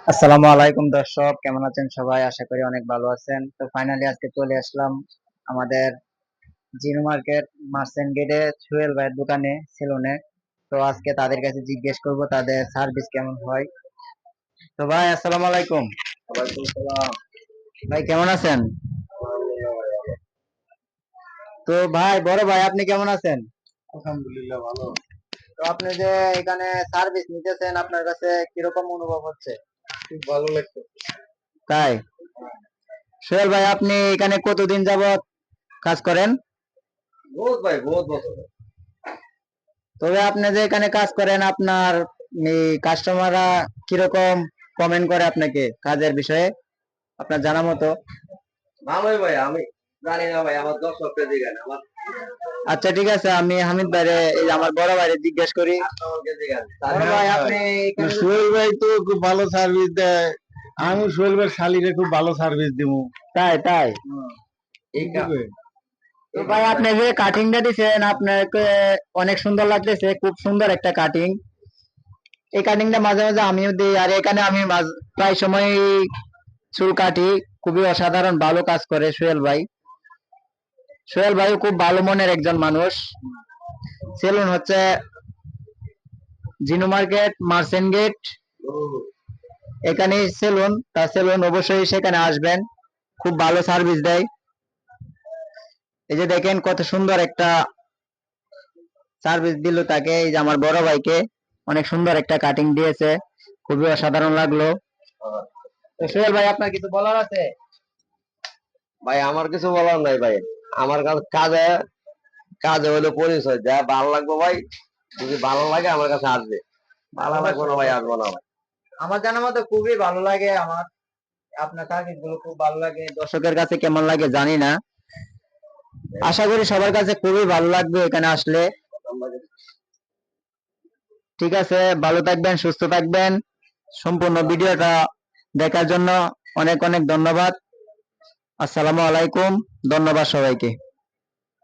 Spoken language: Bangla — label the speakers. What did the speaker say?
Speaker 1: আসসালামু আলাইকুম দর্শক, কেমন আছেন সবাই? আশা করি অনেক ভালো আছেন। তো ফাইনালি আজকে চলে আসলাম আমাদের জিনু মার্কেট মার্চেন্ট গেটে সোহেল ভাইয়ের দোকানে সেলুনে। তো আজকে তাদের কাছে জিজ্ঞেস করব তাদের সার্ভিস কেমন হয়। তো ভাই আসসালামু আলাইকুম।
Speaker 2: ওয়ালাইকুম সালাম।
Speaker 1: ভাই কেমন আছেন?
Speaker 2: আলহামদুলিল্লাহ ভাই ভালো।
Speaker 1: তো ভাই বড় ভাই আপনি কেমন আছেন?
Speaker 2: আলহামদুলিল্লাহ ভালো।
Speaker 1: তো আপনি যে এখানে সার্ভিস নিতেছেন আপনার কাছে কিরকম অনুভব হচ্ছে?
Speaker 2: খুব ভালো লাগতো।
Speaker 1: তাই সোহেল ভাই আপনি এখানে কতদিন যাবত কাজ করেন?
Speaker 2: বহুত ভাই বহুত বছর।
Speaker 1: তবে আপনি যে এখানে কাজ করেন আপনার কাস্টমাররা কিরকম কমেন্ট করে আপনাকে কাজের বিষয়ে আপনার জানা মতো?
Speaker 2: ভালোই ভাই, আমি জানি না ভাই, আমার দর্শকদের দিকে না, আমার
Speaker 1: আচ্ছা ঠিক আছে, আমি হামিদ ভাইরে এই যে আমার বড় ভাইরে জিজ্ঞেস করি।
Speaker 2: কাস্টমারদের দিকে না।
Speaker 1: বড় ভাই আপনি এখানে
Speaker 3: সোহেল ভাই তো খুব ভালো সার্ভিস দেয়। আমি সোহেল ভাই শালিরে খুব ভালো সার্ভিস দিব।
Speaker 1: তাই তাই
Speaker 2: এই কা-
Speaker 1: তো ভাই আপনি যে কাটিংটা দিছেন আপনাকে অনেক সুন্দর লাগতেছে, খুব সুন্দর একটা কাটিং। এই কাটিংটা মাঝে মাঝে আমিও দিই, আর এখানে আমি প্রায় সময় চুল কাটি। খুবই অসাধারণ ভালো কাজ করে সোহেল ভাই। সোহেল ভাই খুব ভালো মনের একজন মানুষ। সেলুন হচ্ছে জিনু মার্কেট মার্চেন্ট গেট, এখানে সেলুন। তার সেলুন অবশ্যই সেখানে আসবেন, খুব ভালো সার্ভিস দেয়। এই যে দেখেন কত সুন্দর একটা সার্ভিস দিল তাকে, এই যে আমার বড় ভাইকে অনেক সুন্দর একটা কাটিং দিয়েছে, খুবই অসাধারণ লাগলো। তো সোহেল ভাই আপনার কিছু বলার আছে?
Speaker 2: ভাই আমার কিছু বলার নাই ভাই। আমার কাজে কাজে হলো পরিচয়, যা ভালো লাগবে ভাই, যদি ভালো লাগে আমার কাছে আসবে, ভালো লাগবে না ভাই আসবো না ভাই।
Speaker 1: আমার জানা মতো খুবই ভালো লাগে আমার, আপনার সার্ভিস গুলো খুব ভালো লাগে। দর্শকের কাছে কেমন লাগে জানি না, আশা করি সবার কাছে খুবই ভালো লাগবে এখানে আসলে। ঠিক আছে, ভালো থাকবেন, সুস্থ থাকবেন। সম্পূর্ণ ভিডিওটা দেখার জন্য অনেক অনেক ধন্যবাদ। আসসালামু আলাইকুম, ধন্যবাদ সবাইকে।